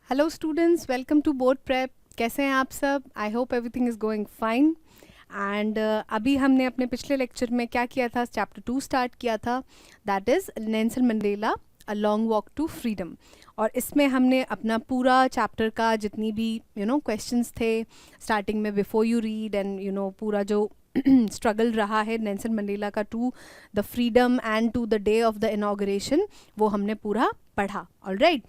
Hello students, welcome to board prep. कैसे हैं आप सब? I hope everything is going fine. And अभी हमने अपने पिछले लेक्चर में क्या किया था, चैप्टर 2 स्टार्ट किया था, that is Nelson Mandela a long walk to freedom. और इसमें हमने अपना पूरा चैप्टर का जितनी भी क्वेश्चंस थे स्टार्टिंग में, बिफोर यू रीड एंड पूरा जो स्ट्रगल रहा है नेल्सन मंडेला का to the freedom and to the day of the inauguration, वो हमने पूरा पढ़ा। ऑलराइट,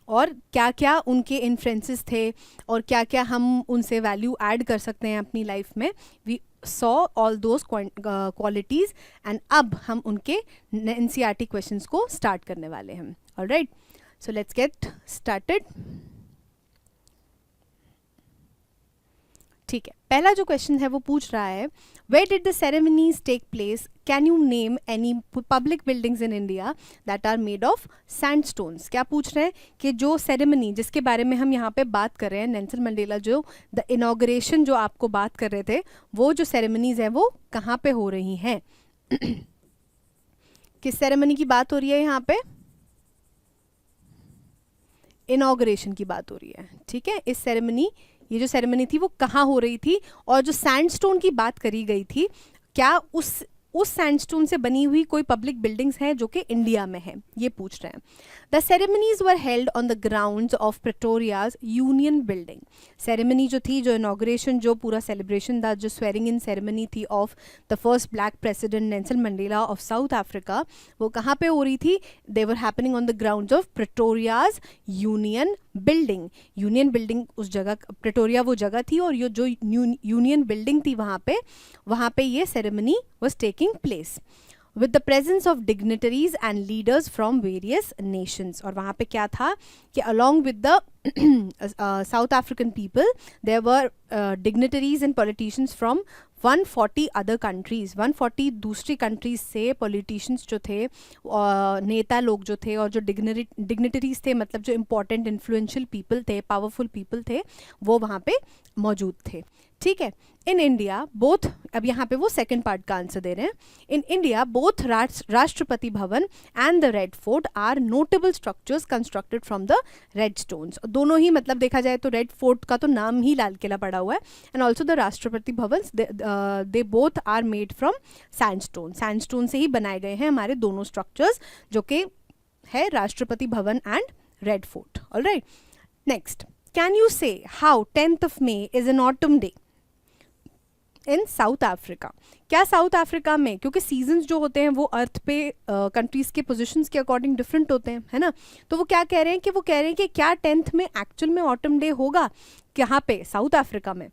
और क्या क्या उनके इन्फ्लुएंसेस थे और क्या क्या हम उनसे वैल्यू ऐड कर सकते हैं अपनी लाइफ में। We saw all those qualities and अब हम उनके एनसीईआरटी क्वेश्चंस को स्टार्ट करने वाले हैं। Alright, so let's get started. ठीक है, पहला जो क्वेश्चन है वो पूछ रहा है, where did the ceremonies take place? Can you name any public buildings in India that are made of sandstones? क्या पूछ रहे हैं कि जो सेरेमनी जिसके बारे में हम यहाँ पे बात कर रहे हैं, नेल्सन मंडेला जो द इनॉग्रेशन जो आपको बात कर रहे थे, वो जो सेरेमनीज हैं वो कहाँ पे हो रही हैं? किस सेरेमनी की बात हो रही है यहाँ पे? इनॉग्रेशन की बात हो रही है। ठीक है, इस सेरेमनी, ये जो सेरेमनी थी वो कहाँ हो रही थी? और जो सैंडस्टोन की बात करी गई थी, क्या उस सैंडस्टोन से बनी हुई कोई पब्लिक बिल्डिंग्स हैं जो कि इंडिया में है? ये पूछ रहे हैं। The ceremonies were held on the grounds of Pretoria's Union Building. Ceremony जो थी, जो इनॉग्रेशन, जो पूरा सेलिब्रेशन था, जो स्वेरिंग इन सेरेमनी थी of the first black president Nelson Mandela of South Africa, वो कहाँ पे हो रही थी? They were happening on the grounds of Pretoria's Union Building. Union Building उस जगह, प्रेटोरिया वो जगह थी, और ये जो यूनियन बिल्डिंग थी वहाँ पे ये ceremony was taking place with the presence of dignitaries and leaders from various nations. और वहाँ पे क्या था कि along with the South African people there were dignitaries and politicians from 140 other countries. 140 दूसरी कंट्रीज से पॉलिटिशियंस जो थे, नेता लोग जो थे, और जो डिग्निटरीज थे, मतलब जो इम्पोर्टेंट इन्फ्लुएंशियल पीपल थे, पावरफुल पीपल थे, वो वहाँ पे मौजूद थे। ठीक है, इन इंडिया बोथ, अब यहाँ पे वो सेकंड पार्ट का आंसर दे रहे हैं। In India both Rashtrapati Bhavan and the Red Fort are notable structures constructed from the red stones. दोनों ही, मतलब देखा जाए तो रेड फोर्ट का तो नाम ही लाल किला पड़ा हुआ है, and also the Rashtrapati Bhavan, they both are made from sandstone. Sandstone से ही बनाए गए हैं हमारे दोनों स्ट्रक्चर्स, जो कि है Rashtrapati Bhavan and Red Fort. Alright, next, can you say how 10th of May is an autumn day in South Africa? क्या साउथ अफ्रीका में, क्योंकि सीजन्स जो होते हैं वो अर्थ पे कंट्रीज के पोजीशंस के अकॉर्डिंग डिफरेंट होते हैं, है ना, तो वो क्या कह रहे हैं कि क्या 10th में एक्चुअल में ऑटम डे होगा? कहाँ पे? साउथ अफ्रीका में।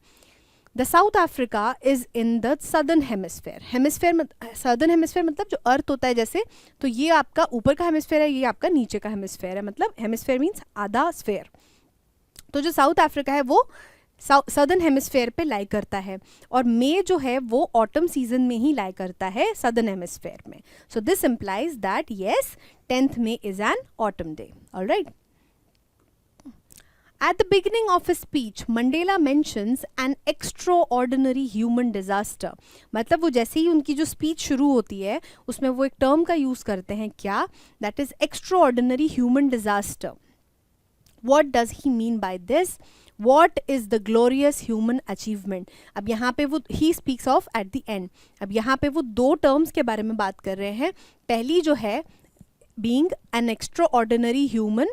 The south Africa is in the southern hemisphere. Southern hemisphere मतलब जो अर्थ होता है जैसे, तो ये आपका ऊपर का हेमिस्फेयर है, ये आपका नीचे का हेमिस्फेयर है, मतलब हेमिस्फेयर मीन्स आधा स्फेयर। तो जो साउथ अफ्रीका है वो सदर्न हेमिस्फेयर पे लाई करता है, और मई जो है वो ऑटम सीजन में ही लाई करता है सदर्न हेमिस्फेयर में। So this implies that yes, 10th May is an autumn day. Alright, at the beginning of his speech Mandela mentions an extraordinary human disaster। मतलब वो जैसे ही उनकी जो स्पीच शुरू होती है उसमें वो एक टर्म का यूज करते हैं, क्या? That is extraordinary human disaster। What does he mean by this? What is the glorious human achievement? अब यहाँ पे वो he speaks of at the end। अब यहाँ पे वो दो टर्म्स के बारे में बात कर रहे हैं। पहली जो है being an extraordinary human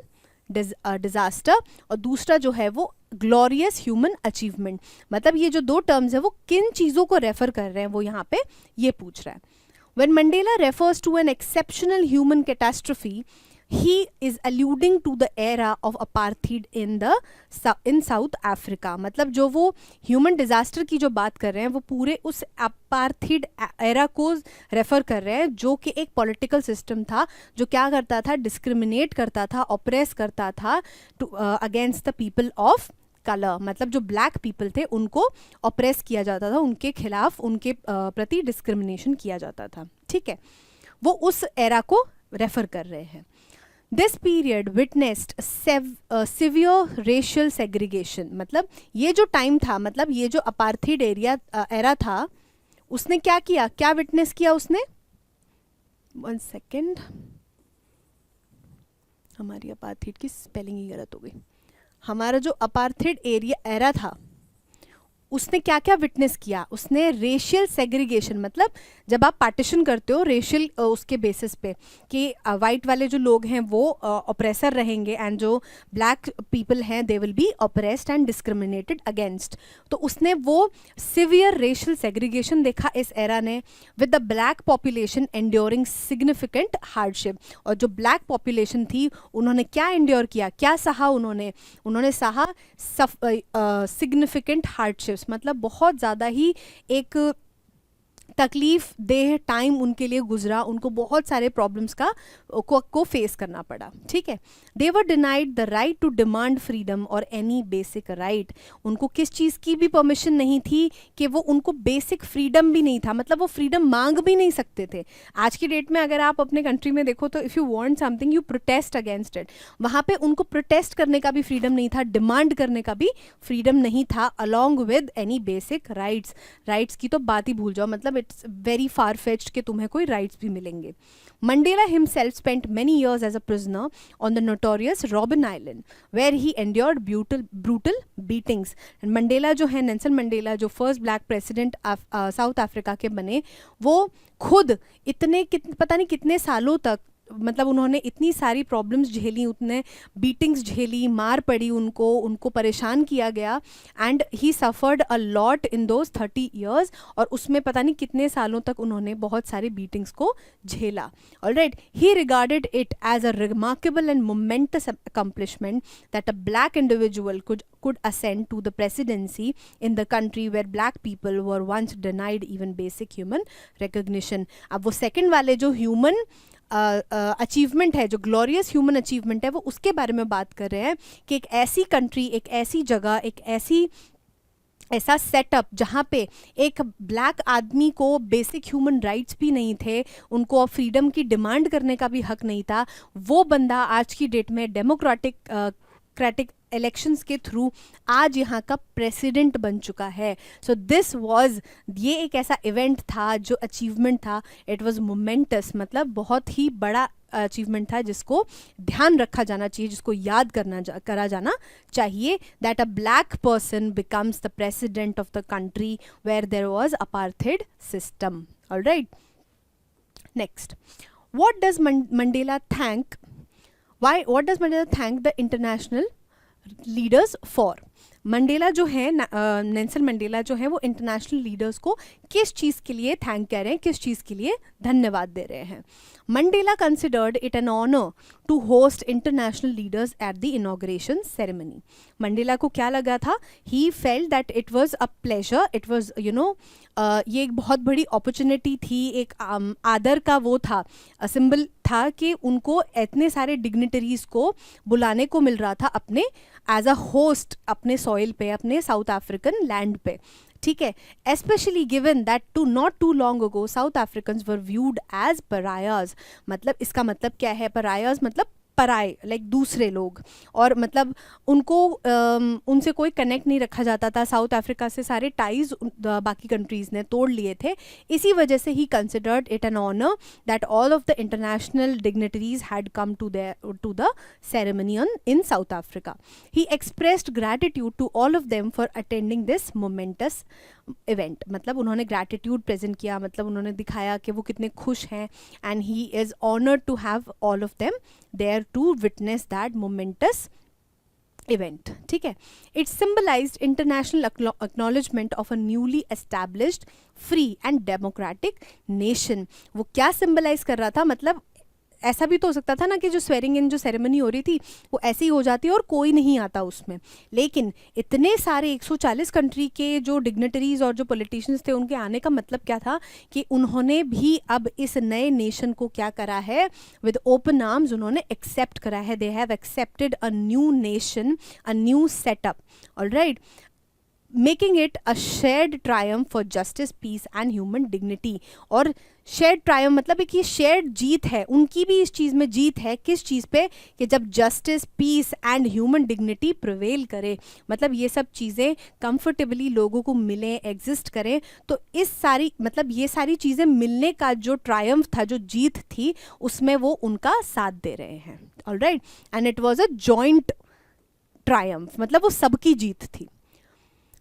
disaster, और दूसरा जो है वो glorious human achievement। मतलब ये जो दो टर्म्स है वो किन चीज़ों को रेफर कर रहे हैं, वो यहाँ पे ये पूछ रहा है। When Mandela refers to an exceptional human catastrophe, he is alluding to the era of apartheid in South Africa। मतलब जो वो ह्यूमन डिजास्टर की जो बात कर रहे हैं वो पूरे उस अपार्थीड एरा को रेफर कर रहे हैं, जो कि एक पॉलिटिकल सिस्टम था जो क्या करता था? डिस्क्रिमिनेट करता था, ऑप्रेस करता था against the people of colour. मतलब जो ब्लैक पीपल थे उनको ऑप्रेस किया जाता था, उनके खिलाफ, उनके प्रति डिस्क्रिमिनेशन किया जाता था। ठीक है, वो उस एरा को रेफर कर रहे हैं। This period witnessed severe racial segregation. मतलब ये जो टाइम था, मतलब ये जो अपार्थीड एरा था, उसने क्या किया, क्या विटनेस किया उसने? 1 सेकेंड, हमारी अपार्थाइड की स्पेलिंग ही गलत हो गई। हमारा जो अपार्थाइड एरा था उसने क्या क्या विटनेस किया, उसने रेशियल सेग्रीगेशन, मतलब जब आप पार्टीशन करते हो रेशियल उसके बेसिस पे कि वाइट वाले जो लोग हैं वो ऑप्रेसर रहेंगे एंड जो ब्लैक पीपल हैं they will be oppressed and discriminated against, तो उसने वो सिवियर रेशियल सेग्रीगेशन देखा इस एरा ने, with the black population enduring significant hardship. और जो ब्लैक पॉपुलेशन थी उन्होंने क्या एंड्योर किया, क्या सहा उन्होंने सहा सिग्निफिकेंट हार्डशिप, मतलब बहुत ज़्यादा ही एक तकलीफ देह टाइम उनके लिए गुजरा, उनको बहुत सारे प्रॉब्लम्स को फेस करना पड़ा। ठीक है, they were denied the right to demand freedom और एनी बेसिक राइट, उनको किस चीज़ की भी परमिशन नहीं थी कि वो, उनको बेसिक फ्रीडम भी नहीं था, मतलब वो फ्रीडम मांग भी नहीं सकते थे। आज की डेट में अगर आप अपने कंट्री में देखो तो if you want something you protest against it, वहाँ पे उनको प्रोटेस्ट करने का भी फ्रीडम नहीं था, डिमांड करने का भी फ्रीडम नहीं था, along with any basic rights की तो बात ही भूल जाओ, मतलब इट्स वेरी फार फेच्ड कि तुम्हें कोई राइट्स भी मिलेंगे। Mandela himself spent many years as a prisoner on the notorious Robben Island, where he endured brutal beatings. And Mandela जो है, नेल्सन मंडेला जो first black president south Africa के बने, वो खुद पता नहीं कितने सालों तक, मतलब उन्होंने इतनी सारी प्रॉब्लम्स झेली, उतने बीटिंग्स झेली, मार पड़ी उनको परेशान किया गया, and he suffered a lot in those 30 years, और उसमें पता नहीं कितने सालों तक उन्होंने बहुत सारी बीटिंग्स को झेला। Alright, he regarded it as a remarkable and momentous accomplishment that a black individual could ascend to the presidency in the country where black people were once denied even basic human recognition. अब वो second वाले जो human achievement है, जो glorious human achievement है, वो उसके बारे में बात कर रहे हैं कि एक ऐसी कंट्री, एक ऐसी जगह, एक ऐसा सेटअप जहाँ पे एक ब्लैक आदमी को बेसिक ह्यूमन राइट्स भी नहीं थे, उनको फ्रीडम की डिमांड करने का भी हक नहीं था, वो बंदा आज की डेट में डेमोक्रेटिक इलेक्शंस के थ्रू आज यहाँ का प्रेसिडेंट बन चुका है। सो दिस वाज, ये एक ऐसा इवेंट था, जो अचीवमेंट था, इट वाज मोमेंटस, मतलब बहुत ही बड़ा अचीवमेंट था जिसको ध्यान रखा जाना चाहिए, जिसको याद करा जाना चाहिए, that a black person becomes the president of the country where there was apartheid system. Alright, next, what does Mandela thank the international leaders for? Mandela जो है, नेल्सन मंडेला जो है, वो इंटरनेशनल लीडर्स को किस चीज़ के लिए थैंक कर रहे हैं, किस चीज़ के लिए धन्यवाद दे रहे हैं? Mandela considered it an honour to host international leaders at the inauguration ceremony. Mandela को क्या लगा था? He felt that it was a pleasure, it was ये एक बहुत बड़ी अपॉर्चुनिटी थी, एक आदर का वो था, सिंबल था कि उनको इतने सारे डिग्निटरीज को बुलाने को मिल रहा था अपने एज अ होस्ट, अपने सॉइल पे, अपने साउथ अफ्रीकन लैंड पे। ठीक है, especially given that not too long ago South Africans were viewed as pariahs. मतलब इसका मतलब क्या है? परायाज मतलब पराए, लाइक दूसरे लोग, और मतलब उनको उनसे कोई कनेक्ट नहीं रखा जाता था। साउथ अफ्रीका से सारे टाइज बाकी कंट्रीज़ ने तोड़ लिए थे। इसी वजह से ही considered it an honour that all of the international dignitaries had come to the ceremony in South Africa. He expressed gratitude to all of them for attending this momentous event. मतलब उन्होंने ग्रैटिट्यूड प्रेजेंट किया, मतलब उन्होंने दिखाया कि वो कितने खुश हैं, and he is honoured to have all of them there to witness that momentous event. ठीक है, it symbolised international acknowledgement of a newly established free and democratic nation. वो क्या सिंबलाइज कर रहा था? मतलब ऐसा भी तो हो सकता था ना कि जो स्वेरिंग इन जो सेरेमनी हो रही थी वो ऐसी हो जाती और कोई नहीं आता उसमें, लेकिन इतने सारे 140 कंट्री के जो डिग्निटरीज और जो पॉलिटिशियंस थे, उनके आने का मतलब क्या था कि उन्होंने भी अब इस नए नेशन को क्या करा है? विद ओपन आर्म्स उन्होंने एक्सेप्ट करा है। They have accepted a new nation, a new setup. Alright, making it a shared triumph for justice, peace and human dignity. और शेयर्ड ट्रायम्फ मतलब एक ये शेयर्ड जीत है, उनकी भी इस चीज़ में जीत है। किस चीज़ पे? कि जब justice, peace and human dignity prevail करे, मतलब ये सब चीज़ें कंफर्टेबली लोगों को मिलें, एग्जिस्ट करें, तो ये सारी चीज़ें मिलने का जो ट्रायम्फ था, जो जीत थी, उसमें वो उनका साथ दे रहे हैं। Alright, and it was a joint Triumph, मतलब वो सबकी जीत थी.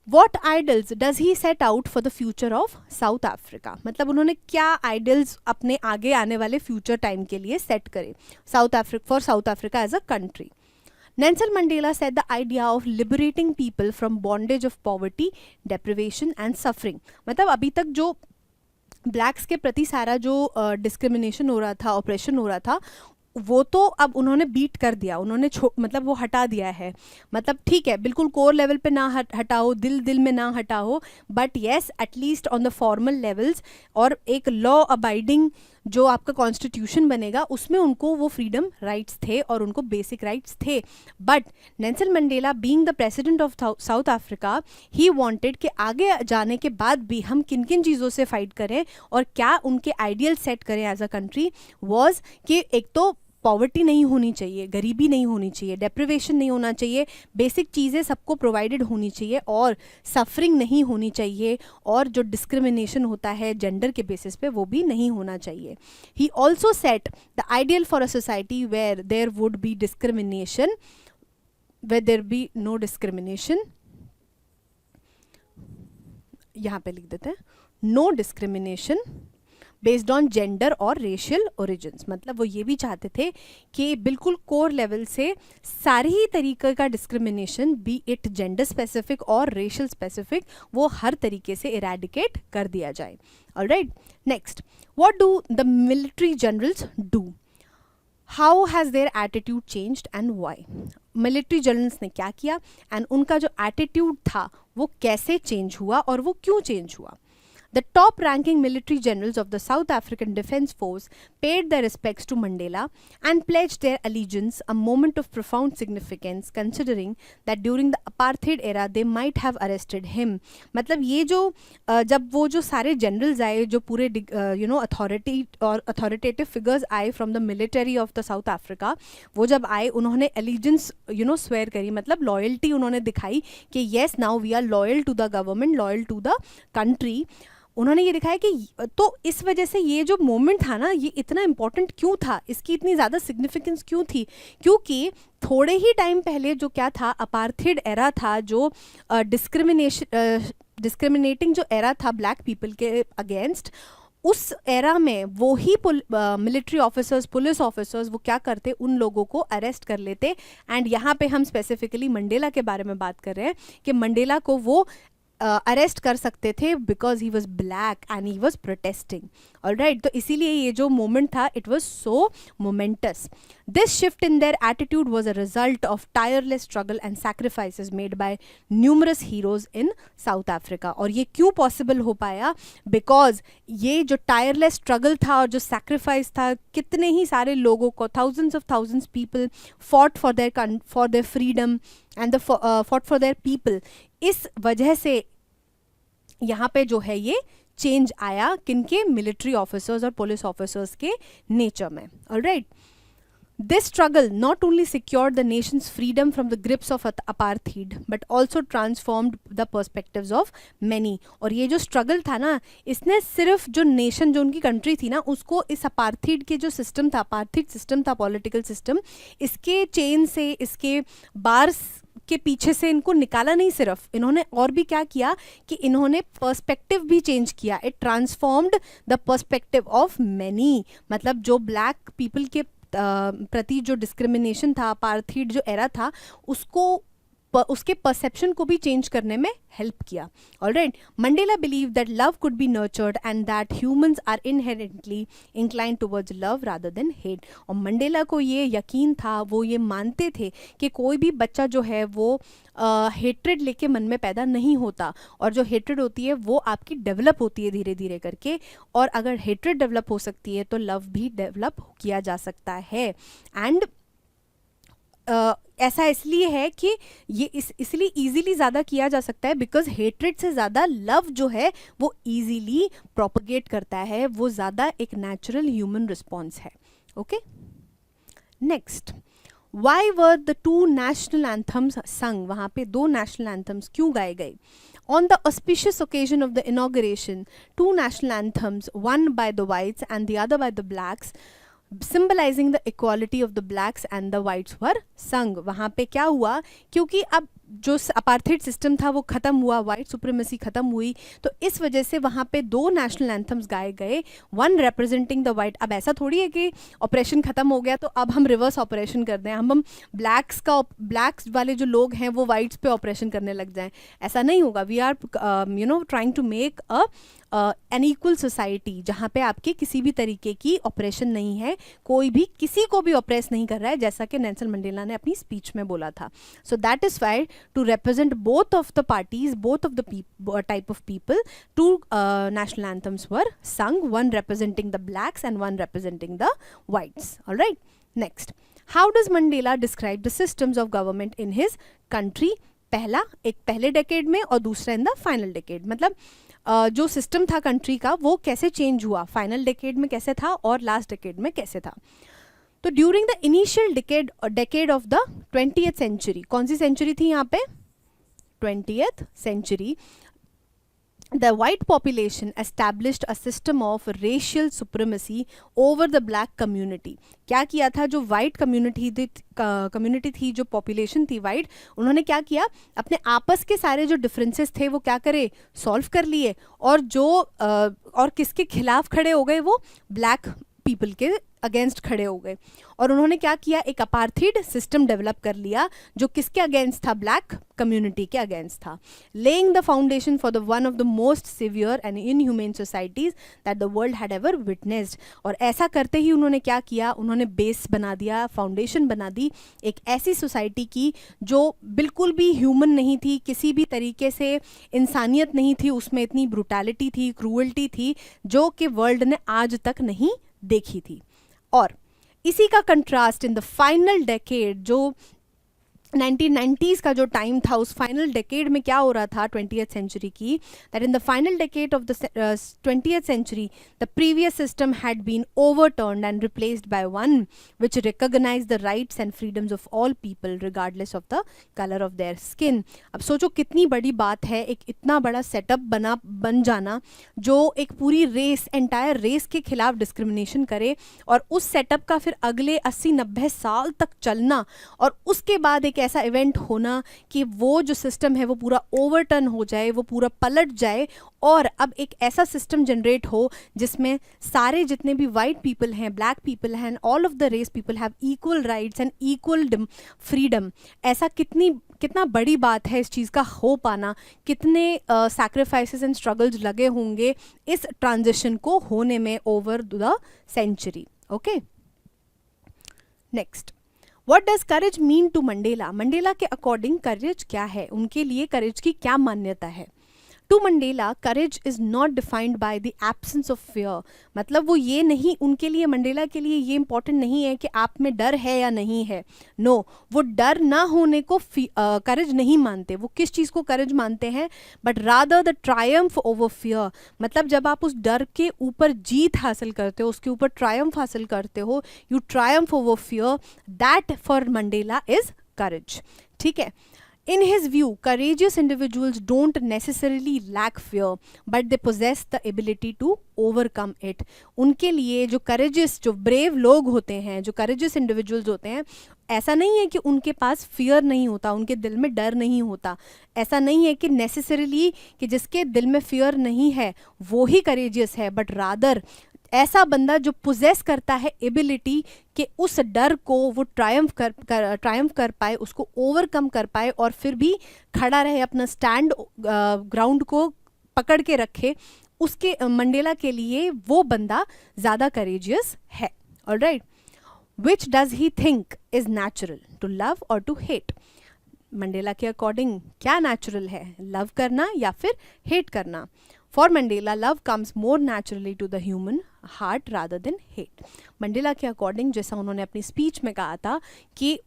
What ideals does he set out for the future of South Africa? मतलब उन्होंने क्या आइडल्स अपने आगे आने वाले फ्यूचर टाइम के लिए सेट करे for South Africa as a country. Nelson Mandela said the idea of liberating people from bondage of poverty, deprivation and suffering. मतलब अभी तक जो ब्लैक्स के प्रति सारा जो डिस्क्रिमिनेशन हो रहा था, ऑपरेशन हो रहा था, वो तो अब उन्होंने बीट कर दिया, उन्होंने मतलब वो हटा दिया है. मतलब ठीक है, बिल्कुल कोर लेवल पे ना हटाओ, दिल में ना हटाओ, but yes at least on the formal levels, और एक लॉ अबाइडिंग जो आपका कॉन्स्टिट्यूशन बनेगा उसमें उनको वो फ्रीडम राइट्स थे और उनको बेसिक राइट्स थे. But Nelson Mandela being the president of South Africa, he wanted कि आगे जाने के बाद भी हम किन किन चीज़ों से फाइट करें और क्या उनके आइडियल सेट करें एज अ कंट्री, वॉज कि एक तो पॉवर्टी नहीं होनी चाहिए, गरीबी नहीं होनी चाहिए, डेप्रिवेशन नहीं होना चाहिए, बेसिक चीज़ें सबको प्रोवाइडेड होनी चाहिए, और सफरिंग नहीं होनी चाहिए, और जो डिस्क्रिमिनेशन होता है जेंडर के बेसिस पे वो भी नहीं होना चाहिए. He also set the ideal for a society where there would be discrimination, where there be no discrimination, यहाँ पे लिख देते हैं, no discrimination based on gender और रेशियल ओरिजिन्स. मतलब वो ये भी चाहते थे कि बिल्कुल कोर लेवल से सारे ही तरीके का discrimination, be it gender specific और रेशियल स्पेसिफिक, वो हर तरीके से इरेडिकेट कर दिया जाए. Alright, next, what do the military generals do? How has their attitude changed and why? Military generals ने क्या किया एंड उनका जो एटीट्यूड था वो कैसे चेंज हुआ और वो क्यों चेंज हुआ? The top-ranking military generals of the South African Defence Force paid their respects to Mandela and pledged their allegiance, a moment of profound significance considering that during the apartheid era they might have arrested him. मतलब ये जो जब वो जो सारे generals आए, जो पूरे अथॉरिटी और अथॉरिटेटिव फिगर्स आए from the military of the south Africa, वो जब आए उन्होंने एलिजेंस स्वेयर करी, मतलब लॉयल्टी उन्होंने दिखाई कि yes now we are loyal to the government, loyal to the country. उन्होंने ये दिखाया कि तो इस वजह से ये जो मोमेंट था ना, ये इतना इम्पोर्टेंट क्यों था, इसकी इतनी ज़्यादा सिग्निफिकेंस क्यों थी? क्योंकि थोड़े ही टाइम पहले जो क्या था, अपार्थेड एरा था, जो डिस्क्रिमिनेटिंग जो एरा था ब्लैक पीपल के अगेंस्ट, उस एरा में वो ही मिलिट्री ऑफिसर्स, पुलिस ऑफिसर्स, वो क्या करते, उन लोगों को अरेस्ट कर लेते. एंड यहाँ पे हम स्पेसिफिकली मंडेला के बारे में बात कर रहे हैं कि मंडेला को वो अरेस्ट कर सकते थे because he was black and he was protesting. Alright, तो इसीलिए ये जो मोमेंट था, it was so moments. This shift in their attitude was a result of tireless struggle and sacrifices made by numerous heroes in South Africa. और ये क्यों possible हो पाया? बिकॉज ये जो टायरलेस स्ट्रगल था और जो सैक्रिफाइस था, कितने ही सारे लोगों को, thousands people fought for their freedom and fought for their people. इस वजह से यहाँ पे जो है ये चेंज आया किनके, मिलिट्री ऑफिसर्स और पुलिस ऑफिसर्स के नेचर में. Alright, this struggle not only secured the nation's freedom from the grips of apartheid but also transformed the perspectives of many. और ये जो स्ट्रगल था ना, इसने सिर्फ जो नेशन, जो उनकी कंट्री थी ना, उसको इस अपार्थीड के जो सिस्टम था, अपार्थीड सिस्टम था, पॉलिटिकल सिस्टम, इसके चेन से, इसके बार्स के पीछे से इनको निकाला नहीं, सिर्फ इन्होंने और भी क्या किया कि इन्होंने पर्सपेक्टिव भी चेंज किया. It transformed the perspective of many. मतलब जो ब्लैक पीपल के प्रति जो डिस्क्रिमिनेशन था, अपार्थीड जो एरा था, उसके परसेप्शन को भी चेंज करने में हेल्प किया. Alright, Mandela believe that love could be nurtured and that humans are inherently inclined towards love rather than hate. और मंडेला को ये यकीन था, वो ये मानते थे कि कोई भी बच्चा जो है वो हेट्रेड लेके मन में पैदा नहीं होता, और जो हेट्रेड होती है वो आपकी डेवलप होती है धीरे धीरे करके, और अगर हेट्रेड डेवलप हो सकती है तो लव भी डेवलप किया जा सकता है. एंड ऐसा इसलिए है कि ये इसलिए इजीली ज़्यादा किया जा सकता है बिकॉज हेट्रेड से ज़्यादा लव जो है वो इजीली प्रोपगेट करता है, वो ज़्यादा एक नेचुरल ह्यूमन रिस्पॉन्स है. Okay, next, why were the 2 national anthems संग? वहाँ पे 2 नेशनल एंथम्स क्यों गाए गए? On the auspicious occasion of the inauguration, 2 national anthems, one by the whites and the other by the blacks, symbolising the equality of the blacks and the whites were sung. वहाँ पे क्या हुआ, क्योंकि अब जो अपार्थाइड सिस्टम था वो ख़त्म हुआ, वाइट सुप्रीमेसी ख़त्म हुई, तो इस वजह से वहाँ पे 2 नेशनल एंथम्स गाए गए, वन रिप्रेजेंटिंग द वाइट। अब ऐसा थोड़ी है कि ऑपरेशन ख़त्म हो गया तो अब हम रिवर्स ऑपरेशन कर दें, हम ब्लैक्स वाले जो लोग हैं वो वाइट्स पे ऑपरेशन करने लग जाएं, ऐसा नहीं होगा। We are trying to make an equal society जहाँ पे आपके किसी भी तरीके की ऑपरेशन नहीं है, कोई भी किसी को भी ऑपरेस नहीं कर रहा है, जैसा कि नेल्सन मंडेला ने अपनी स्पीच में बोला था। So that is why to represent both of the parties, both of the type of people, 2 national anthems were sung, one representing the blacks and one representing the whites. All right, next, how does Mandela describe the systems of government in his country? पहला, एक पहले decade में और दूसरा इन the final decade, मतलब जो system था country का वो कैसे चेंज हुआ, फाइनल डेकेड में कैसे था और लास्ट डेकेड में कैसे था। तो during the initial decade of the 20th century, कौन सी सेंचुरी थी यहाँ पे, 20th century, the white population established a system of racial supremacy over the black community. क्या किया था, जो वाइट कम्युनिटी थी, जो पॉपुलेशन थी वाइट, उन्होंने क्या किया, अपने आपस के सारे जो डिफरेंसेस थे वो क्या करे, सॉल्व कर लिए, और और किसके खिलाफ खड़े हो गए, वो ब्लैक पीपल के अगेंस्ट खड़े हो गए। और उन्होंने क्या किया, एक अपार्थाइड सिस्टम डेवलप कर लिया जो किसके अगेंस्ट था, ब्लैक कम्युनिटी के अगेंस्ट था, laying the foundation for the one of the most severe and inhumane societies that the world had ever witnessed. और ऐसा करते ही उन्होंने क्या किया, उन्होंने बेस बना दिया, फाउंडेशन बना दी एक ऐसी सोसाइटी की जो बिल्कुल भी ह्यूमन नहीं थी, किसी भी तरीके से इंसानियत नहीं थी, उसमें इतनी ब्रूटैलिटी थी, क्रूअल्टी थी, जो कि वर्ल्ड ने आज तक नहीं देखी थी। और इसी का contrast in the final decade, जो 1990s का जो टाइम था, उस फाइनल डेकेड में क्या हो रहा था 20th सेंचुरी की, that in the final decade of the 20th century the previous system had been overturned and replaced by one which recognise the rights and freedoms of all people regardless of the colour of their skin. अब सोचो कितनी बड़ी बात है, एक इतना बड़ा setup बन जाना जो एक पूरी रेस, एंटायर रेस के खिलाफ डिस्क्रिमिनेशन करे, और उस सेटअप का फिर अगले 80-90 साल तक चलना, और उसके बाद एक ऐसा इवेंट होना कि वो जो सिस्टम है वो पूरा ओवरटर्न हो जाए, वो पूरा पलट जाए, और अब एक ऐसा सिस्टम जनरेट हो जिसमें सारे जितने भी वाइट पीपल हैं, ब्लैक पीपल हैं, all of the race people have equal rights and equal freedom. ऐसा कितना बड़ी बात है इस चीज़ का हो पाना, कितने सैक्रिफाइसेस एंड स्ट्रगल्स लगे होंगे इस ट्रांजिशन को होने में over the century. Okay, next, What does courage mean to Mandela? Mandela के अकॉर्डिंग करेज क्या है, उनके लिए करेज की क्या मान्यता है। To Mandela courage is not defined by the absence of fear, मतलब वो ये नहीं, उनके लिए, मंडेला के लिए ये इंपॉर्टेंट नहीं है कि आप में डर है या नहीं है। नो, वो डर ना होने को करेज नहीं मानते। वो किस चीज़ को करेज मानते हैं, but rather the Triumph over fear, मतलब जब आप उस डर के ऊपर जीत हासिल करते हो, उसके ऊपर ट्रायम्फ हासिल करते हो, you Triumph over fear, that for Mandela is करेज। ठीक है, in his view, courageous individuals don't necessarily lack fear, but they possess the ability to overcome it. उनके लिए जो courageous, जो brave लोग होते हैं, जो courageous individuals होते हैं, ऐसा नहीं है कि उनके पास fear नहीं होता, उनके दिल में डर नहीं होता। ऐसा नहीं है कि necessarily कि जिसके दिल में fear नहीं है वो ही courageous है, but rather ऐसा बंदा जो पोजेस करता है एबिलिटी कि उस डर को वो ट्रायम्फ कर पाए, उसको ओवरकम कर पाए, और फिर भी खड़ा रहे, अपना स्टैंड ग्राउंड को पकड़ के रखे, उसके मंडेला के लिए वो बंदा ज़्यादा करेजियस है। Alright, which does he think is natural, to love और टू हेट। मंडेला के अकॉर्डिंग क्या नेचुरल है, लव करना या फिर हेट करना। For Mandela love comes more naturally to the human heart rather than hate. Mandela के अकॉर्डिंग, जैसा उन्होंने अपनी स्पीच में कहा था कि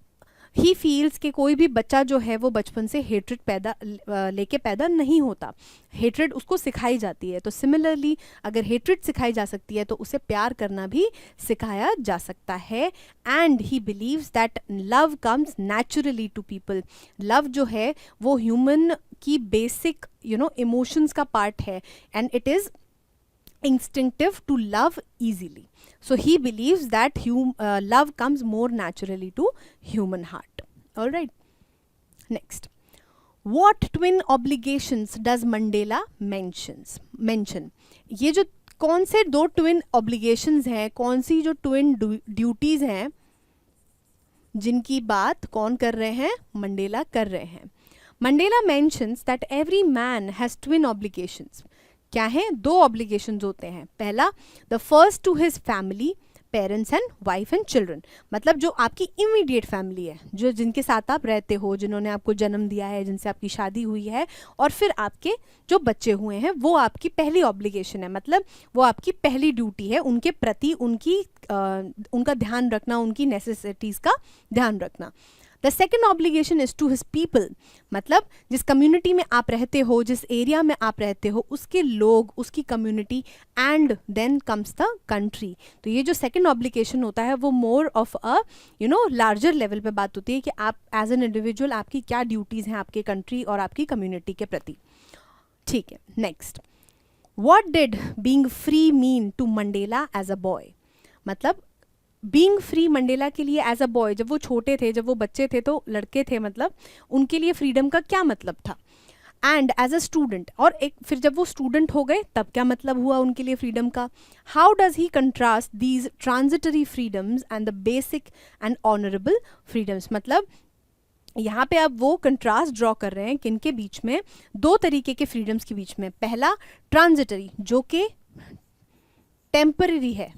ही फील्स कि कोई भी बच्चा जो है वो बचपन से हेट्रेड लेके पैदा नहीं होता, हेट्रेड उसको सिखाई जाती है। तो सिमिलरली अगर हेट्रेड सिखाई जा सकती है तो उसे प्यार करना भी सिखाया जा सकता है। And he believes that love comes naturally to people. Love जो है वो ह्यूमन की बेसिक इमोशंस का पार्ट है, and it is instinctive to love easily. So he believes that love comes more naturally to human heart. All right. Next, what twin obligations does Mandela mention? ये जो कौन से दो twin obligations हैं, कौन सी जो ट्विन ड्यूटीज हैं जिनकी बात कौन कर रहे हैं? मंडेला कर रहे हैं. Mandela mentions that every man has twin obligations. क्या है? दो ऑब्लिगेशंस होते हैं. पहला, the first to his family, parents and wife and children. मतलब जो आपकी इमीडिएट फैमिली है, जो जिनके साथ आप रहते हो, जिन्होंने आपको जन्म दिया है, जिनसे आपकी शादी हुई है, और फिर आपके जो बच्चे हुए हैं, वो आपकी पहली ऑब्लिगेशन है. मतलब वो आपकी पहली ड्यूटी है उनके प्रति, उनका ध्यान रखना, उनकी नेसेसिटीज़ का ध्यान रखना. The second obligation is to his people. मतलब जिस कम्युनिटी में आप रहते हो, जिस एरिया में आप रहते हो, उसके लोग, उसकी community, and then comes the country. तो ये जो सेकेंड ऑब्लिगेशन होता है वो more of a larger level पे बात होती है कि आप एज एन इंडिविजुअल आपकी क्या ड्यूटीज़ हैं आपके कंट्री और आपकी कम्युनिटी के प्रति. ठीक है. Next, what did being free mean to Mandela as a boy. मतलब बीइंग फ्री मंडेला के लिए एज अ बॉय, जब वो छोटे थे, जब वो बच्चे थे, तो लड़के थे, मतलब उनके लिए फ्रीडम का क्या मतलब था. एंड एज अ स्टूडेंट, और एक फिर जब वो स्टूडेंट हो गए तब क्या मतलब हुआ उनके लिए फ्रीडम का. How does he contrast these transitory freedoms and the basic and honourable freedoms. मतलब यहाँ पे आप वो कंट्रास्ट ड्रॉ कर रहे हैं किनके बीच में? दो तरीके के फ्रीडम्स के बीच में. पहला, ट्रांजिटरी, जो कि टेम्पररी है,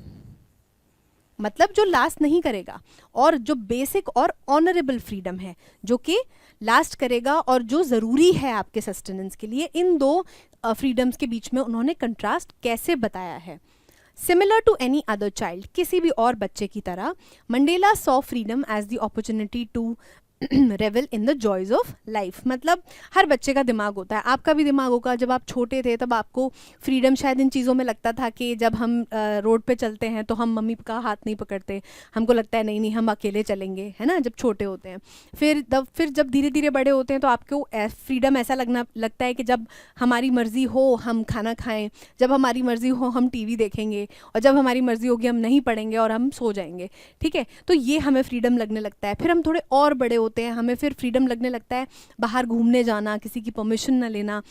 मतलब जो लास्ट नहीं करेगा, और जो बेसिक और ऑनरेबल फ्रीडम है जो कि लास्ट करेगा और जो ज़रूरी है आपके सस्टेनेंस के लिए. इन दो फ्रीडम्स के बीच में उन्होंने कंट्रास्ट कैसे बताया है? Similar to any other child, किसी भी और बच्चे की तरह, Mandela saw freedom as the opportunity to revel in the joys of life. मतलब हर बच्चे का दिमाग होता है, आपका भी दिमाग होगा. जब आप छोटे थे तब आपको फ्रीडम शायद इन चीज़ों में लगता था कि जब हम रोड पे चलते हैं तो हम मम्मी का हाथ नहीं पकड़ते, हमको लगता है नहीं नहीं हम अकेले चलेंगे, है ना, जब छोटे होते हैं. फिर जब धीरे धीरे बड़े होते हैं तो आपको फ्रीडम ऐसा लगता है कि जब हमारी मर्ज़ी हो हम खाना खाएं, जब हमारी मर्ज़ी हो हम टीवी देखेंगे, और जब हमारी मर्ज़ी होगी हम नहीं पढ़ेंगे और हम सो जाएंगे. ठीक है, तो ये हमें फ्रीडम लगने लगता है. फिर हम थोड़े और बड़े होते हैं, हमें फिर फ्रीडम लगने लगता है बाहर घूमने जाना, किसी की परमिशन ना लेना,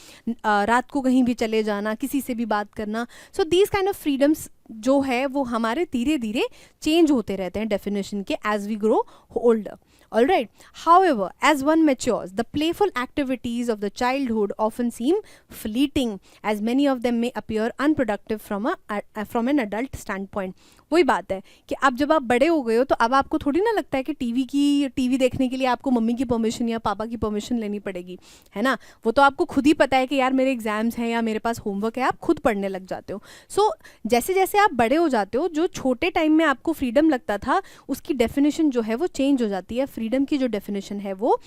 रात को कहीं भी चले जाना, किसी से भी बात करना. So these kind of freedoms जो है वो हमारे धीरे धीरे चेंज होते रहते हैं डेफिनेशन के as we grow older. All right. However, as one matures, the playful activities of the childhood often seem fleeting, as many of them may appear unproductive from an adult standpoint. वही बात है कि अब जब आप बड़े हो गए हो तो अब आपको थोड़ी ना लगता है कि टीवी देखने के लिए आपको मम्मी की परमिशन या पापा की परमिशन लेनी पड़ेगी, है ना. वो तो आपको खुद ही पता है कि यार मेरे एग्जाम्स हैं या मेरे पास होमवर्क है, आप खुद पढ़ने लग जाते हो. सो जैसे जैसे आप बड़े हो जाते हो, जो छोटे टाइम में आपको फ्रीडम लगता था उसकी डेफिनेशन जो है वो चेंज हो जाती है. फ्रीडम की जो डेफिनेशन है वो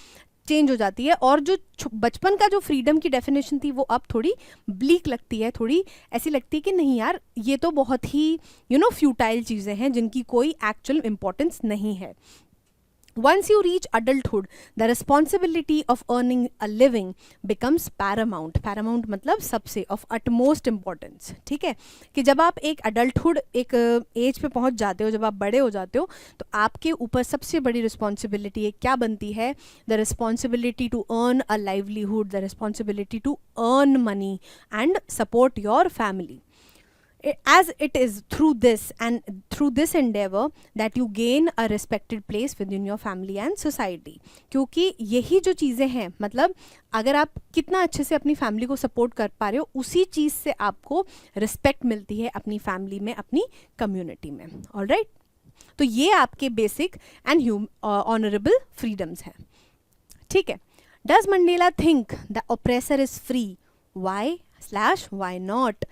चेंज हो जाती है, और जो बचपन का जो फ्रीडम की डेफिनेशन थी वो अब थोड़ी ब्लीक लगती है, थोड़ी ऐसी लगती है कि नहीं यार ये तो बहुत ही फ्यूटाइल चीज़ें हैं जिनकी कोई एक्चुअल इम्पोर्टेंस नहीं है. Once you reach adulthood, the responsibility of earning a living becomes paramount. Paramount मतलब सबसे, of utmost importance. ठीक है, कि जब आप एक adulthood एक एज पे पहुंच जाते हो, जब आप बड़े हो जाते हो, तो आपके ऊपर सबसे बड़ी रिस्पॉन्सिबिलिटी क्या बनती है? The responsibility to earn a livelihood, the responsibility to earn money and support your family. As it is through this endeavor that you gain a respected place within your family and society. क्योंकि यही जो चीज़ें हैं, मतलब अगर आप कितना अच्छे से अपनी फैमिली को सपोर्ट कर पा रहे हो, उसी चीज़ से आपको रिस्पेक्ट मिलती है अपनी फैमिली में, अपनी कम्युनिटी में. ऑलराइट, तो ये आपके बेसिक एंड ऑनरेबल फ्रीडम्स हैं. ठीक है. Does Mandela think the oppressor is free? why not?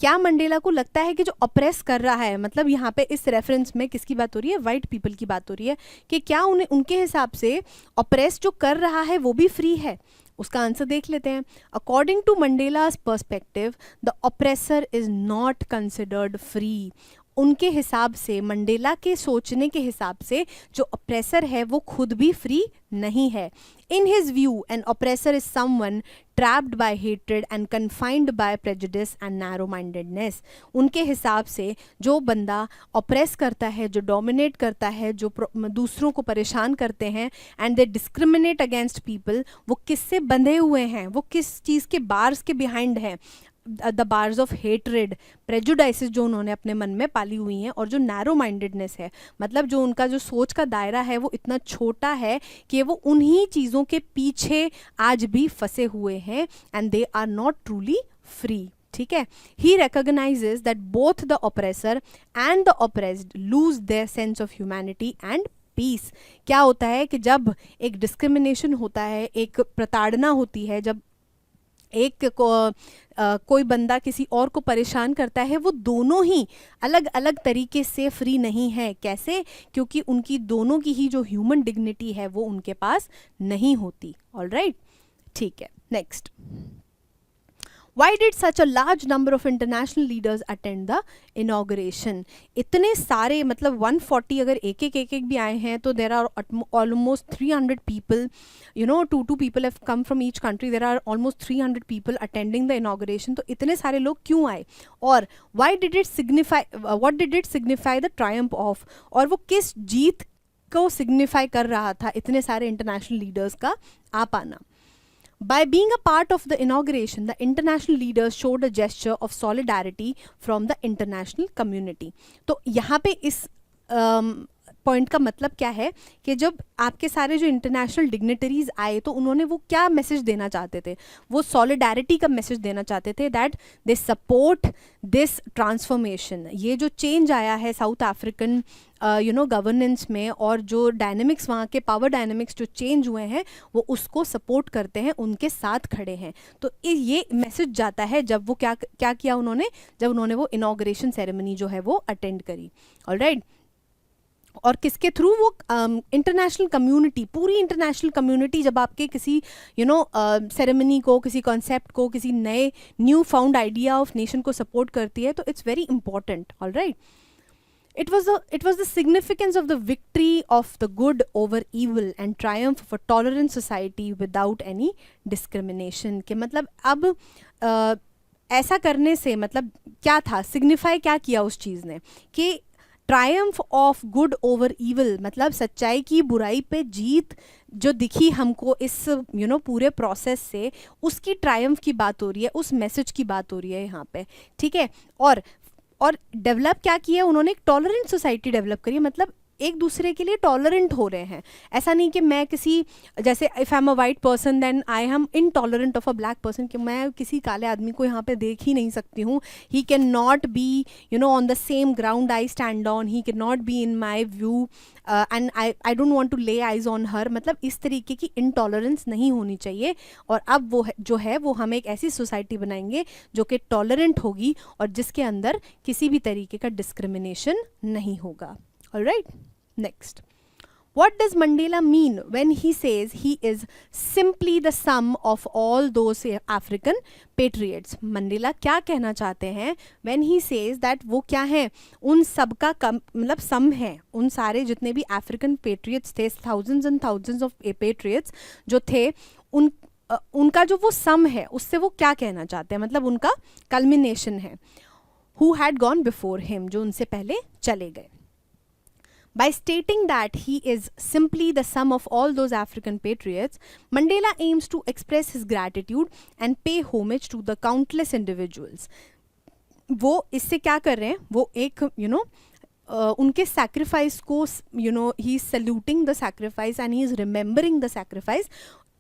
क्या मंडेला को लगता है कि जो ऑप्रेस कर रहा है, मतलब यहाँ पे इस रेफरेंस में किसकी बात हो रही है? वाइट पीपल की बात हो रही है, कि क्या उनके हिसाब से ऑप्रेस जो कर रहा है वो भी फ्री है? उसका आंसर देख लेते हैं. According to Mandela's perspective, the oppressor is not considered free. उनके हिसाब से, मंडेला के सोचने के हिसाब से, जो ऑप्रेसर है वो खुद भी फ्री नहीं है. In his view, an oppressor is someone trapped by hatred and confined by prejudice and narrow-mindedness. उनके हिसाब से जो बंदा ऑप्रेस करता है, जो डोमिनेट करता है, जो दूसरों को परेशान करते हैं and they discriminate against people, वो किससे बंधे हुए हैं, वो किस चीज़ के बार्स के बिहाइंड हैं, द बार्स ऑफ हेटरेड, प्रेजुडाइसेस जो उन्होंने अपने मन में पाली हुई हैं, और जो नैरो माइंडेडनेस है, मतलब जो उनका जो सोच का दायरा है वो इतना छोटा है कि वो उन्हीं चीज़ों के पीछे आज भी फंसे हुए हैं and they are not truly free. ठीक है. He recognises that both the oppressor and the oppressed lose their sense of humanity and peace. क्या होता है कि जब एक डिस्क्रिमिनेशन होता है, एक प्रताड़ना होती है, जब एक कोई बंदा किसी और को परेशान करता है, वो दोनों ही अलग अलग तरीके से फ्री नहीं है. कैसे? क्योंकि उनकी दोनों की ही जो ह्यूमन डिग्निटी है वो उनके पास नहीं होती. ऑलराइट, ठीक है. Next, Why did such a large number of international leaders attend the inauguration? इतने सारे, मतलब 140 अगर एक एक भी आए हैं तो there are almost 300 people, you know, two people have come from each country. There are almost 300 people attending the inauguration. तो इतने सारे लोग क्यों आए, और why did it signify, what did it signify the triumph of, और वो किस जीत को signify कर रहा था इतने सारे international leaders का आ पाना. By being a part of the inauguration, the international leaders showed a gesture of solidarity from the international community. तो यहाँ पे इस पॉइंट का मतलब क्या है कि जब आपके सारे जो इंटरनेशनल डिग्नेटरीज आए तो उन्होंने वो क्या मैसेज देना चाहते थे, वो सॉलिडारिटी का मैसेज देना चाहते थे, that they support this transformation. ये जो चेंज आया है साउथ अफ्रीकन गवर्नेंस में, और जो डायनेमिक्स वहाँ के पावर डायनेमिक्स जो चेंज हुए हैं वो उसको सपोर्ट करते हैं, उनके साथ खड़े हैं. तो ये मैसेज जाता है जब वो क्या किया उन्होंने, जब उन्होंने वो इनॉग्रेशन सेरेमनी जो है वो अटेंड करी. ऑलराइट, और किसके थ्रू, वो इंटरनेशनल कम्युनिटी, पूरी इंटरनेशनल कम्युनिटी जब आपके किसी सेरेमनी को, किसी कॉन्सेप्ट को, किसी नए new found idea of nation को सपोर्ट करती है, तो it's very important. Alright, it was the significance of the victory of the good over evil and triumph of a tolerant society without any discrimination. के मतलब अब ऐसा करने से मतलब क्या था, सिग्निफाई क्या किया उस चीज़ ने, कि Triumph of good over evil, मतलब सच्चाई की बुराई पे जीत जो दिखी हमको इस पूरे प्रोसेस से, उसकी ट्रायम्फ की बात हो रही है, उस मैसेज की बात हो रही है यहाँ पे. ठीक है. और डेवलप क्या किया उन्होंने, एक टॉलरेंट सोसाइटी डेवलप करी, मतलब एक दूसरे के लिए टॉलरेंट हो रहे हैं. ऐसा नहीं कि मैं किसी, जैसे if I am a white person then I am intolerant of a black person, कि मैं किसी काले आदमी को यहाँ पे देख ही नहीं सकती हूँ. He can not be on the same ground I stand on, he can not be in my view and I don't want to lay eyes on her. मतलब इस तरीके की इनटॉलरेंस नहीं होनी चाहिए. और अब वो जो है वो हम एक ऐसी सोसाइटी बनाएंगे जो कि टॉलरेंट होगी और जिसके अंदर किसी भी तरीके का डिस्क्रिमिनेशन नहीं होगा. Alright, next. What does Mandela mean when he says he is simply the sum of all those African patriots? Mandela क्या कहना चाहते हैं when he says that वो क्या है, उन सब का मतलब सम है, उन सारे जितने भी African patriots थे, thousands and thousands of patriots जो थे, उनका जो वो सम है उससे वो क्या कहना चाहते हैं, मतलब उनका culmination है. Who had gone before him, जो उनसे पहले चले गए. By stating that he is simply the sum of all those African patriots, Mandela aims to express his gratitude and pay homage to the countless individuals. वो इससे क्या कर रहे हैं, वो एक उनके sacrifice को he is saluting the sacrifice and he is remembering the sacrifice,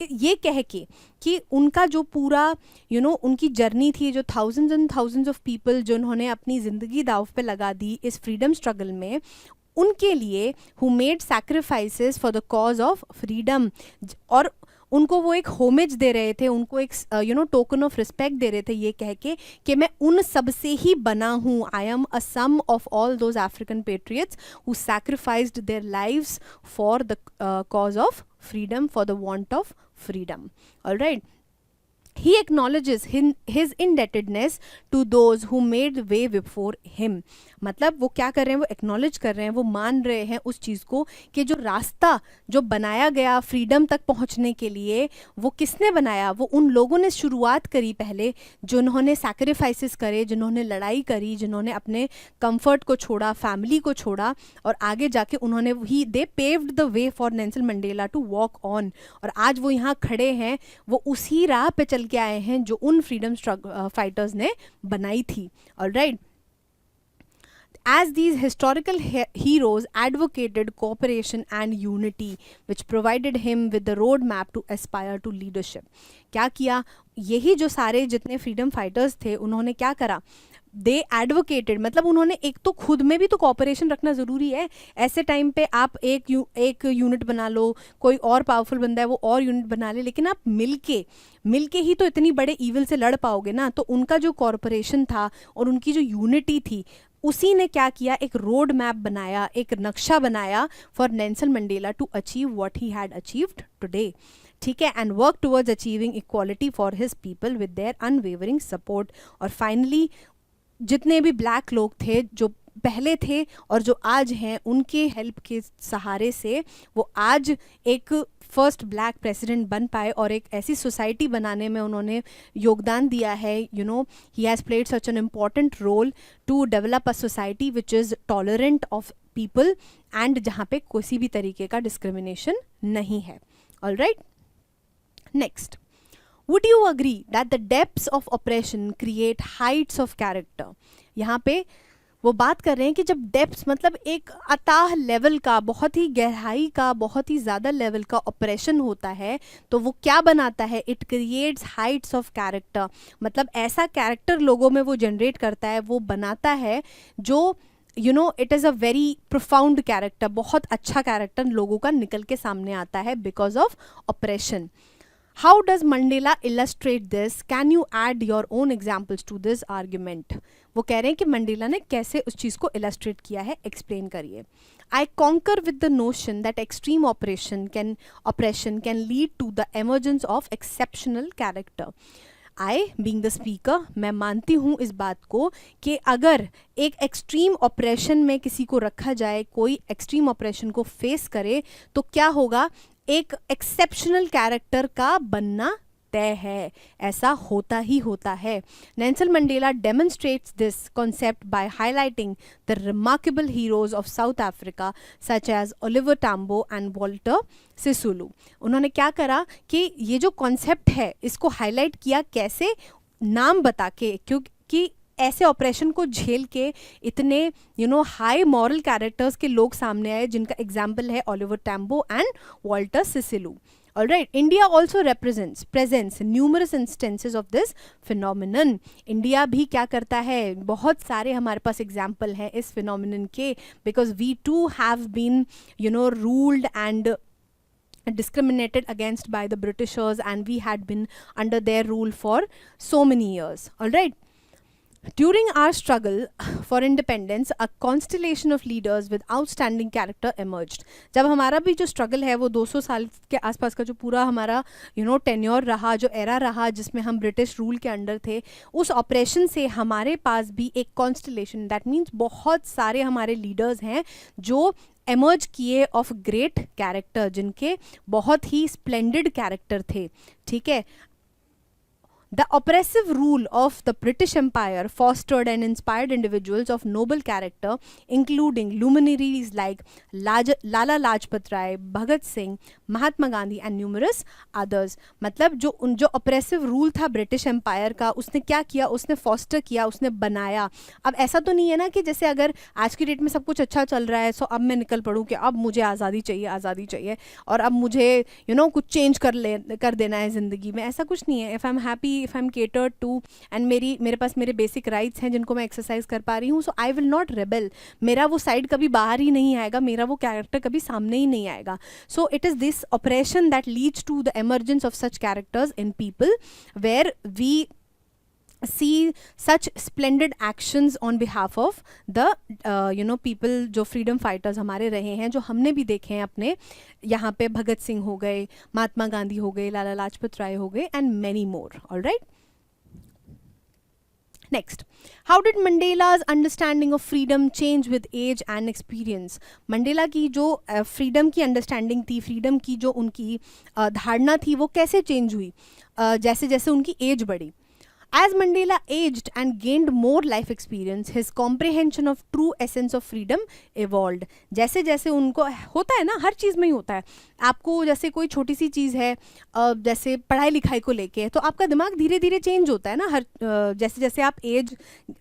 ये कह के कि उनका जो पूरा उनकी जर्नी थी, जो thousands and thousands of people जिन्होंने अपनी ज़िंदगी दाव पे लगा दी इस फ्रीडम स्ट्रगल में, उनके लिए who made sacrifices for the cause of freedom, और उनको वो एक होमेज दे रहे थे, उनको एक टोकन ऑफ रिस्पेक्ट दे रहे थे, ये कह के कि मैं उन सब से ही बना हूँ. I am a sum of all those African patriots who sacrificed their lives for the cause of freedom, for the want of freedom. Alright, he acknowledges his indebtedness to those who made way before him. मतलब वो क्या कर रहे हैं, वो acknowledge कर रहे हैं, वो मान रहे हैं उस चीज़ को कि जो रास्ता जो बनाया गया फ्रीडम तक पहुंचने के लिए, वो किसने बनाया, वो उन लोगों ने शुरुआत करी पहले, जिन्होंने सैक्रिफाइसेस करे, जिन्होंने लड़ाई करी, जिन्होंने अपने कंफर्ट को छोड़ा, फैमिली को छोड़ा, और आगे जाके उन्होंने ही they paved the way for Nelson Mandela to walk on. और आज वो यहाँ खड़े हैं, वो उसी राह पे चल के आए हैं जो उन फ्रीडम फाइटर्स ने बनाई थी। Alright, as these historical heroes advocated cooperation and unity, which provided him with the roadmap to aspire to leadership. क्या किया, यही जो सारे जितने फ्रीडम फाइटर्स थे उन्होंने क्या करा, दे एडवोकेटेड, मतलब उन्होंने एक तो खुद में भी तो कॉपरेशन रखना ज़रूरी है। ऐसे टाइम पे आप एक यूनिट बना लो, कोई और पावरफुल बंदा है वो और यूनिट बना ले, लेकिन आप मिलके ही तो इतनी बड़े ईविल से लड़ पाओगे ना। तो उनका जो कॉरपोरेशन था और उनकी जो यूनिटी थी, उसी ने क्या किया, एक रोड मैप बनाया, एक नक्शा बनाया for Nelson Mandela to achieve what he had achieved today. ठीक है, and work towards achieving equality for his people with their unwavering support. और फाइनली जितने भी ब्लैक लोग थे जो पहले थे और जो आज हैं, उनके हेल्प के सहारे से वो आज एक फर्स्ट ब्लैक प्रेसिडेंट बन पाए और एक ऐसी सोसाइटी बनाने में उन्होंने योगदान दिया है। You know, he has played such an important role to develop a society which is tolerant of people and जहाँ पे किसी भी तरीके का डिस्क्रिमिनेशन नहीं है। Alright, next, would you agree that the depths of oppression create heights of character? यहाँ पे वो बात कर रहे हैं कि जब डेप्थ्स मतलब एक अताह लेवल का, बहुत ही गहराई का, बहुत ही ज़्यादा लेवल का ऑपरेशन होता है, तो वो क्या बनाता है, it creates Heights of character. मतलब ऐसा कैरेक्टर लोगों में वो जनरेट करता है, वो बनाता है जो you know it is a very profound character, बहुत अच्छा कैरेक्टर लोगों का निकल के सामने आता है because of operation. How does Mandela illustrate this? Can you add your own examples to this argument? वो कह रहे हैं कि मंडेला ने कैसे उस चीज़ को illustrate किया है, explain करिए। I concur with the notion that extreme oppression can lead to the emergence of exceptional character. I, being the speaker, मैं मानती हूँ इस बात को कि अगर एक एक्सट्रीम ऑपरेशन में किसी को रखा जाए, कोई एक्सट्रीम ऑपरेशन को फेस करे, तो क्या होगा, एक एक्सेप्शनल कैरेक्टर का बनना तय है, ऐसा होता ही होता है। Nelson Mandela demonstrates this concept by highlighting the remarkable heroes of South Africa such as Oliver Tambo and Walter Sisulu. उन्होंने क्या करा कि ये जो कॉन्सेप्ट है इसको हाईलाइट किया, कैसे, नाम बता के, क्योंकि ऐसे ऑपरेशन को झेल के इतने हाई मॉरल कैरेक्टर्स के लोग सामने आए, जिनका एग्जाम्पल है Oliver Tambo and Walter Sisulu. Alright, India also presents numerous instances of this phenomenon. India भी क्या करता है, बहुत सारे हमारे पास एग्जाम्पल हैं इस phenomenon के, because we too have been ruled and discriminated against by the Britishers, and we had been under their rule for so many years. Alright, during our struggle for independence, a constellation of leaders with outstanding character emerged. जब हमारा भी जो struggle है वो 200 साल के आसपास का जो पूरा हमारा tenure रहा, जो era रहा जिसमें हम ब्रिटिश रूल के अंडर थे, उस ऑपरेशन से हमारे पास भी एक constellation, that means बहुत सारे हमारे leaders हैं जो emerge किए of great character, जिनके बहुत ही splendid character थे। ठीक है, the oppressive rule of the British Empire fostered and inspired individuals of noble character, including luminaries like Lala Lajpat Rai, Bhagat Singh, Mahatma Gandhi and numerous others. मतलब जो oppressive rule था British Empire का, उसने क्या किया, उसने foster किया, उसने बनाया। अब ऐसा तो नहीं है ना कि जैसे अगर आज की डेट में सब कुछ अच्छा चल रहा है, सो अब मैं निकल पड़ूँ कि अब मुझे आज़ादी चाहिए और अब मुझे कुछ चेंज कर देना है ज़िंदगी में। ऐसा कुछ नहीं है। If I am happy, if I am catered to and मेरे पास मेरे बेसिक राइट्स हैं जिनको मैं एक्सरसाइज कर पा रही हूँ, सो आई विल नॉट रेबल। मेरा वो साइड कभी बाहर ही नहीं आएगा, मेरा वो कैरेक्टर कभी सामने ही नहीं आएगा। So it is this operation that leads to the emergence of such characters in people where we see such splendid actions on behalf of the people जो freedom fighters हमारे रहे हैं, जो हमने भी देखे हैं अपने यहाँ पे, भगत सिंह हो गए, महात्मा गांधी हो गए, लाला लाजपत राय हो गए, and many more. All right. Next, how did Mandela's understanding of freedom change with age and experience? Mandela की जो फ्रीडम की अंडरस्टैंडिंग थी, फ्रीडम की जो उनकी धारणा थी, वो कैसे चेंज हुई जैसे जैसे उनकी एज बढ़ी? As Mandela aged and gained more life experience, his comprehension of true essence of freedom evolved. जैसे जैसे उनको होता है ना, हर चीज़ में ही होता है, आपको जैसे कोई छोटी सी चीज़ है, जैसे पढ़ाई लिखाई को लेके, तो आपका दिमाग धीरे धीरे चेंज होता है ना, हर जैसे जैसे आप एज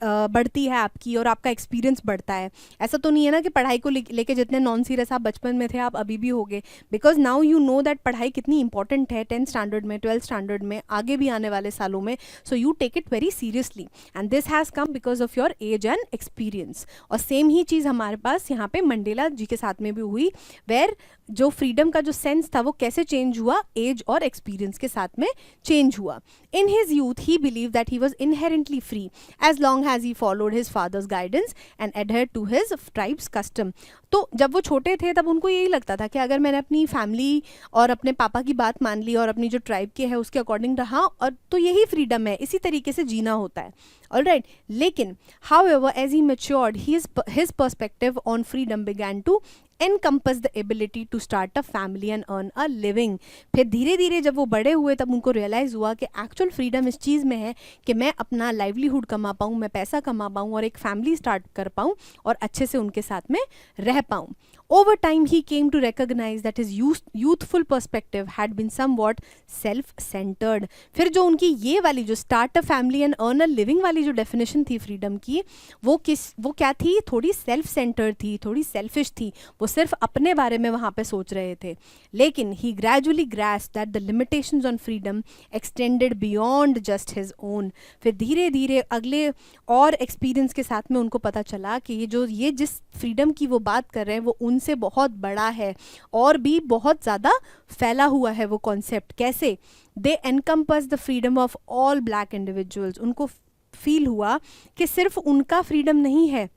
बढ़ती है आपकी और आपका एक्सपीरियंस बढ़ता है. ऐसा तो नहीं है ना कि पढ़ाई को लेके जितने नॉन सीरियस आप बचपन में थे आप अभी भी होगे, because now you know that पढ़ाई कितनी इंपॉर्टेंट है 10th स्टैंडर्ड में, 12th स्टैंडर्ड में, आगे भी आने वाले सालों में. So you take it very seriously and this has come because of your age and experience. और सेम ही चीज़ हमारे पास यहाँ पे मंडेला जी के साथ में भी हुई, वेर जो फ्रीडम का जो सेंस था वो कैसे चेंज हुआ, एज और एक्सपीरियंस के साथ में चेंज हुआ. In his youth he believe that he was inherently free as long has he followed his father's guidance and adhere to his tribe's custom. तो जब वो छोटे थे तब उनको यही लगता था कि अगर मैंने अपनी फैमिली और अपने पापा की बात मान ली और अपनी जो ट्राइब के है उसके अकॉर्डिंग रहा, और तो यही फ्रीडम है, इसी तरीके से जीना होता है. All right. लेकिन however as he matured his perspective on freedom began to encompass the ability to start a family and earn a living. फिर धीरे धीरे जब वो बड़े हुए तब उनको रियलाइज़ हुआ कि एक्चुअल फ्रीडम इस चीज़ में है कि मैं अपना लाइवलीहुड कमा पाऊँ, मैं पैसा कमा पाऊँ और एक फैमिली स्टार्ट कर पाऊँ और अच्छे से उनके साथ में रह पाऊँ. Over time he came to recognize that his youthful perspective had been somewhat self-centered. फिर जो उनकी ये वाली जो start a family and earn a living वाली जो definition थी फ्रीडम की, वो क्या थी? थोड़ी self-centered थी, थोड़ी selfish थी, वो सिर्फ अपने बारे में वहाँ पे सोच रहे थे. लेकिन he gradually grasped that the limitations on freedom extended beyond just his own. फिर धीरे धीरे अगले और एक्सपीरियंस के साथ में उनको पता चला कि ये जिस फ्रीडम की वो बात कर रहे हैं वो उनसे बहुत बड़ा है और भी बहुत ज़्यादा फैला हुआ है वो कॉन्सेप्ट. कैसे? They encompass the freedom of all black individuals. उनको फील हुआ कि सिर्फ उनका फ्रीडम नहीं है,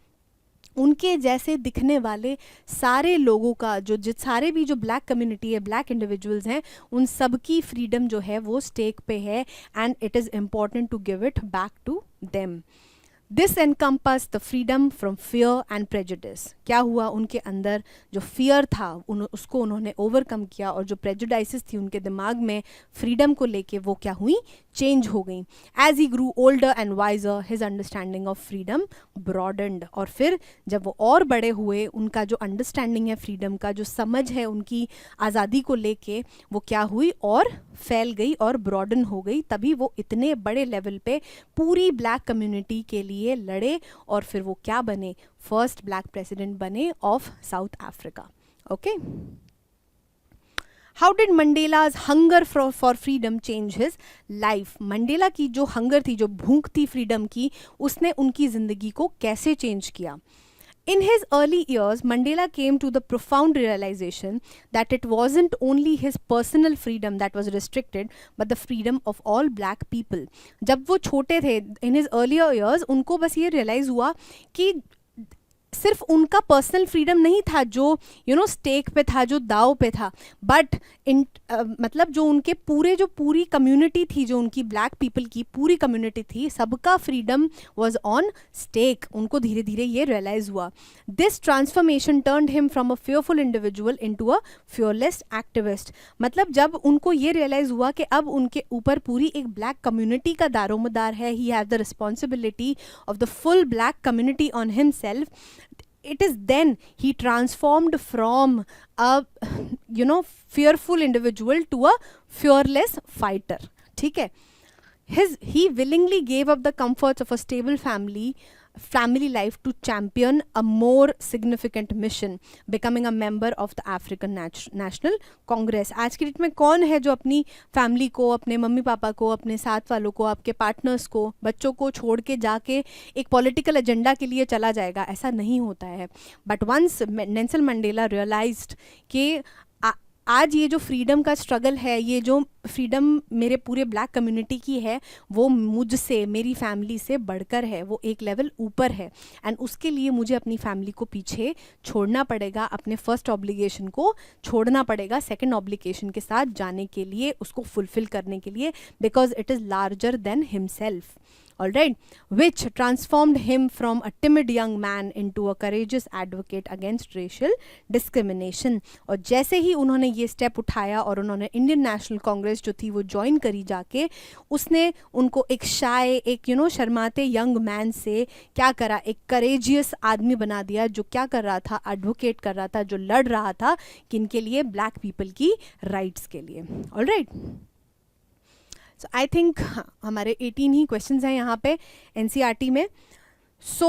उनके जैसे दिखने वाले सारे लोगों का, जो सारे भी जो ब्लैक कम्युनिटी है, ब्लैक इंडिविजुअल्स हैं, उन सब की फ्रीडम जो है वो स्टेक पे है and it is important to give it back to them. This encompass the freedom from fear and prejudice. क्या हुआ? उनके अंदर जो फियर था उसको उन्होंने ओवरकम किया और जो प्रेजुडाइसेस थी उनके दिमाग में फ्रीडम को लेके वो क्या हुई? चेंज हो गई. As he grew older and wiser his understanding of freedom broadened. और फिर जब वो और बड़े हुए, उनका जो अंडरस्टैंडिंग है फ्रीडम का, जो समझ है उनकी आज़ादी को लेके, वो क्या हुई? और फैल गई और ब्रॉडन हो गई. तभी वो इतने बड़े लेवल पे पूरी ब्लैक कम्युनिटी के लिए लड़े और फिर वो क्या बने? फर्स्ट ब्लैक प्रेसिडेंट बने of South Africa. Okay. How did Mandela's hunger for freedom change his life? Mandela की जो हंगर थी, जो भूख थी फ्रीडम की, उसने उनकी ज़िंदगी को कैसे चेंज किया? In his early years, Mandela came to the profound realization that it wasn't only his personal freedom that was restricted, but the freedom of all black people. जब वो छोटे थे, in his earlier years, उनको बस ये realize हुआ कि सिर्फ उनका पर्सनल फ्रीडम नहीं था जो स्टेक पे था, जो दाव पे था, बट मतलब जो उनके पूरी कम्युनिटी थी, जो उनकी ब्लैक पीपल की पूरी कम्युनिटी थी, सबका फ्रीडम वाज ऑन स्टेक. उनको धीरे धीरे ये रियलाइज हुआ. This transformation turned him from a fearful individual into a fearless activist. मतलब जब उनको ये रियलाइज हुआ कि अब उनके ऊपर पूरी एक ब्लैक कम्युनिटी का दारोमदार है, he have the responsibility of the full black community on himself. It is then he transformed from a fearful individual to a fearless fighter. ठीक है. He willingly gave up the comforts of a stable family life to champion a more significant mission, becoming a member of the African National Congress. आज की date में कौन है जो अपनी family को, अपने मम्मी पापा को, अपने साथ वालों को, आपके पार्टनर्स को, बच्चों को छोड़ के जाके एक पॉलिटिकल एजेंडा के लिए चला जाएगा? ऐसा नहीं होता है. But once Nelson Mandela realised कि आज ये जो फ्रीडम का स्ट्रगल है, ये जो फ्रीडम मेरे पूरे ब्लैक कम्युनिटी की है, वो मुझसे, मेरी फैमिली से बढ़कर है, वो एक लेवल ऊपर है। एंड उसके लिए मुझे अपनी फैमिली को पीछे छोड़ना पड़ेगा, अपने फर्स्ट ऑब्लिगेशन को छोड़ना पड़ेगा सेकंड ऑब्लिगेशन के साथ जाने के लिए, उसको फुलफिल करने के लिए, because it is larger than himself. All right, which transformed him from a timid young man into a courageous advocate against racial discrimination। और जैसे ही उन्होंने ये स्टेप उठाया और उन्होंने इंडियन नेशनल कांग्रेस जो थी वो ज्वाइन करी जाके, उसने उनको एक शाय, एक शर्माते यंग मैन से क्या करा, एक करेजियस आदमी बना दिया, जो क्या कर रहा था, एडवोकेट कर रहा था, जो लड़ रहा था किनके लिए, ब्लैक पीपल की राइट्स के लिए। All right, so I think हमारे 18 ही क्वेश्चंस हैं यहाँ पे एनसीईआरटी में। सो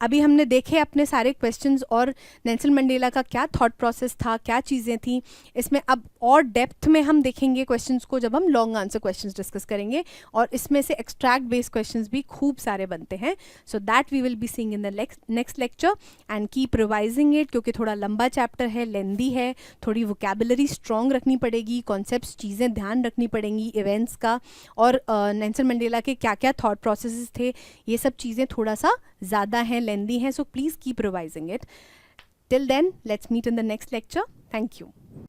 अभी हमने देखे अपने सारे क्वेश्चंस और नेल्सन मंडेला का क्या थॉट प्रोसेस था, क्या चीज़ें थी इसमें। अब और डेप्थ में हम देखेंगे क्वेश्चंस को जब हम लॉन्ग आंसर क्वेश्चंस डिस्कस करेंगे, और इसमें से एक्सट्रैक्ट बेस्ड क्वेश्चंस भी खूब सारे बनते हैं। So that we will be seeing in the next lecture and keep revising it, क्योंकि थोड़ा लंबा चैप्टर है, लेंदी है, थोड़ी वोकेबलरी स्ट्रॉन्ग रखनी पड़ेगी, कॉन्सेप्ट्स, चीज़ें ध्यान रखनी पड़ेंगी इवेंट्स का, और नेल्सन मंडेला के क्या क्या थॉट प्रोसेसेस थे, ये सब चीज़ें थोड़ा सा ज़्यादा हैं, लेंदी हैं। So please keep revising it. Till then let's meet in the next lecture. Thank you.